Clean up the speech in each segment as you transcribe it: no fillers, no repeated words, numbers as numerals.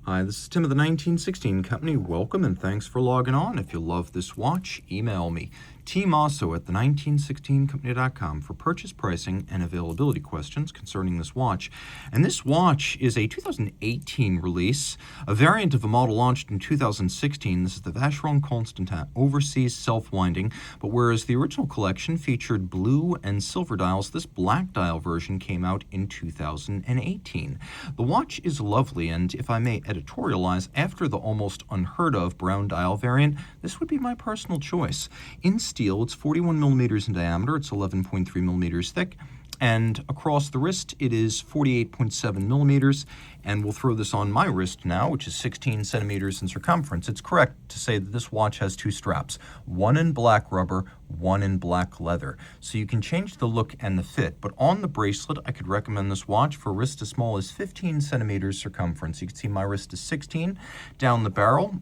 Hi, this is Tim of the 1916 Company. Welcome and thanks for logging on. If you love this watch, email me, Team Mosso at the1916company.com for purchase pricing and availability questions concerning this watch. And this watch is a 2018 release, a variant of a model launched in 2016. This is the Vacheron Constantin Overseas self-winding, but whereas the original collection featured blue and silver dials, this black dial version came out in 2018. The watch is lovely, and if I may editorialize, after the almost unheard of brown dial variant, this would be my personal choice. In steel, it's 41 millimeters in diameter, it's 11.3 millimeters thick, and across the wrist it is 48.7 millimeters, and we'll throw this on my wrist now, which is 16 centimeters in circumference. It's correct to say that this watch has two straps, one in black rubber, one in black leather. So you can change the look and the fit, but on the bracelet, I could recommend this watch for wrist as small as 15 centimeters circumference. You can see my wrist is 16. Down the barrel,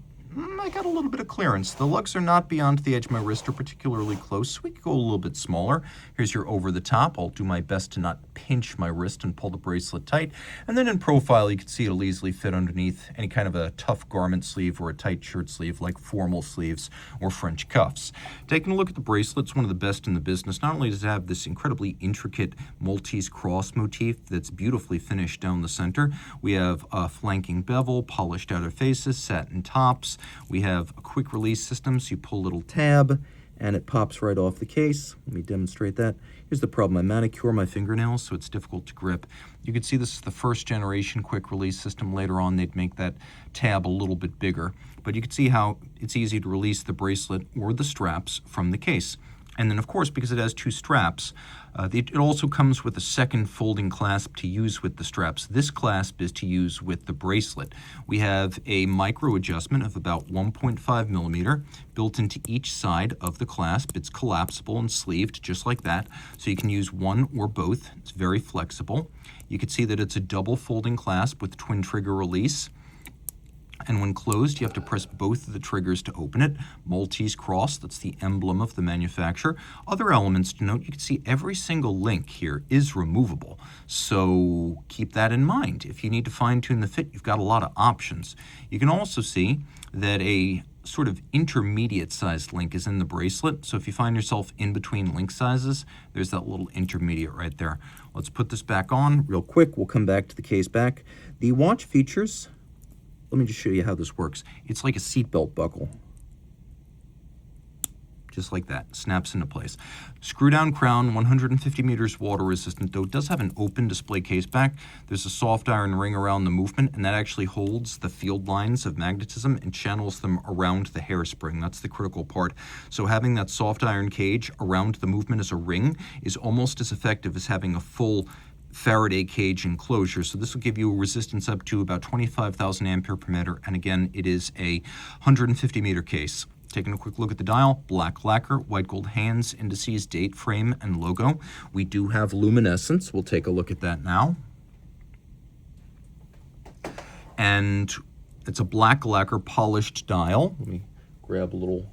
I got a little bit of clearance. The lugs are not beyond the edge of my wrist or particularly close, so we could go a little bit smaller. Here's your over the top. I'll do my best to not pinch my wrist and pull the bracelet tight. And then in profile, you can see it'll easily fit underneath any kind of a tough garment sleeve or a tight shirt sleeve like formal sleeves or French cuffs. Taking a look at the bracelet, it's one of the best in the business. Not only does it have this incredibly intricate Maltese cross motif that's beautifully finished down the center, we have a flanking bevel, polished outer faces, satin tops. We have a quick release system, so you pull a little tab and it pops right off the case. Let me demonstrate that. Here's the problem. I manicure my fingernails, so it's difficult to grip. You can see this is the first generation quick release system. Later on, they'd make that tab a little bit bigger. But you can see how it's easy to release the bracelet or the straps from the case. And then, of course, because it has two straps, it also comes with a second folding clasp to use with the straps. This clasp is to use with the bracelet. We have a micro adjustment of about 1.5 millimeter built into each side of the clasp. It's collapsible and sleeved just like that, so you can use one or both. It's very flexible. You can see that it's a double folding clasp with twin trigger release. And when closed, you have to press both of the triggers to open it. Maltese cross, that's the emblem of the manufacturer. Other elements to note, you can see every single link here is removable. So keep that in mind. If you need to fine-tune the fit, you've got a lot of options. You can also see that a sort of intermediate sized link is in the bracelet. So if you find yourself in between link sizes, there's that little intermediate right there. Let's put this back on real quick. We'll come back to the case back. The watch features, let me just show you how this works. It's like a seatbelt buckle. Just like that, snaps into place. Screw down crown, 150 meters water resistant, though it does have an open display case back. There's a soft iron ring around the movement, and that actually holds the field lines of magnetism and channels them around the hairspring. That's the critical part. So having that soft iron cage around the movement as a ring is almost as effective as having a full Faraday cage enclosure. So this will give you a resistance up to about 25,000 ampere per meter, and again, it is a 150 meter case. Taking a quick look at the dial, black lacquer, white gold hands, indices, date, frame, and logo. We do have luminescence. We'll take a look at that now. And it's a black lacquer polished dial. Let me grab a little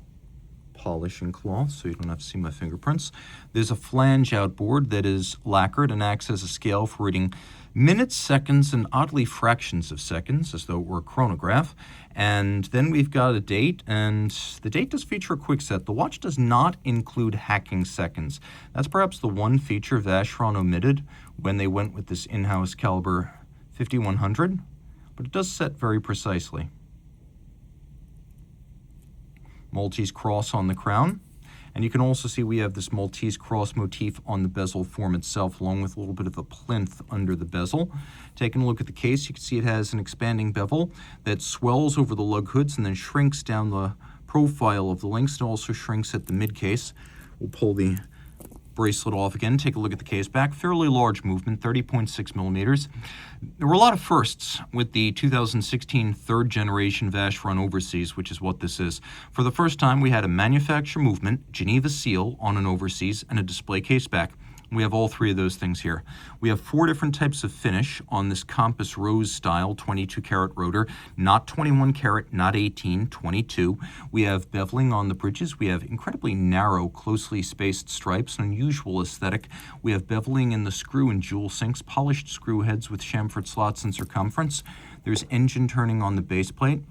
polishing cloth so you don't have to see my fingerprints. There's a flange outboard that is lacquered and acts as a scale for reading minutes, seconds, and oddly fractions of seconds, as though it were a chronograph. And then we've got a date, and the date does feature a quick set. The watch does not include hacking seconds. That's perhaps the one feature Vacheron omitted when they went with this in-house caliber 5100, but it does set very precisely. Maltese cross on the crown. And you can also see we have this Maltese cross motif on the bezel form itself, along with a little bit of a plinth under the bezel. Taking a look at the case, you can see it has an expanding bevel that swells over the lug hoods and then shrinks down the profile of the links, and also shrinks at the mid case. We'll pull the bracelet off again, take a look at the case back. Fairly large movement, 30.6 millimeters. There were a lot of firsts with the 2016 third generation Vacheron Overseas, which is what this is. For the first time, we had a manufacturer movement, Geneva seal on an Overseas, and a display case back. We have all three of those things here. We have 4 different types of finish on this Compass Rose style 22 karat rotor, not 21 karat, not 18, 22. We have beveling on the bridges. We have incredibly narrow, closely spaced stripes, an unusual aesthetic. We have beveling in the screw and jewel sinks, polished screw heads with chamfered slots in circumference. There's engine turning on the base plate.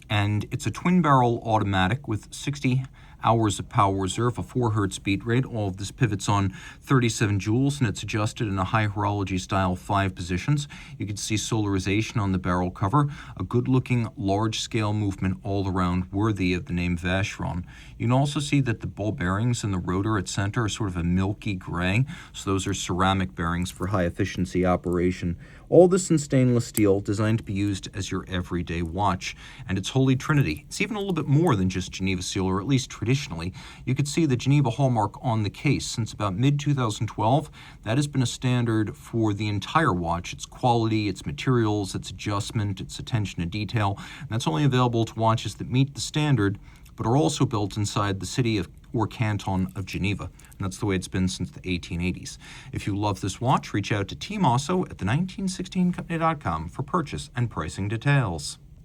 And it's a twin barrel automatic with 60 hours of power reserve, a 4 hertz beat rate. All of this pivots on 37 joules, and it's adjusted in a high horology style 5 positions. You can see solarization on the barrel cover, a good-looking large-scale movement all around worthy of the name Vacheron. You can also see that the ball bearings in the rotor at center are sort of a milky gray, so those are ceramic bearings for high-efficiency operation. All this in stainless steel, designed to be used as your everyday watch. And it's Holy Trinity. It's even a little bit more than just Geneva seal, or at least traditionally. You could see the Geneva hallmark on the case. Since about mid-2012, that has been a standard for the entire watch. Its quality, its materials, its adjustment, its attention to detail. And that's only available to watches that meet the standard, but are also built inside the city of or canton of Geneva. And that's the way it's been since the 1880s. If you love this watch, reach out to Team Mosso at the 1916company.com for purchase and pricing details.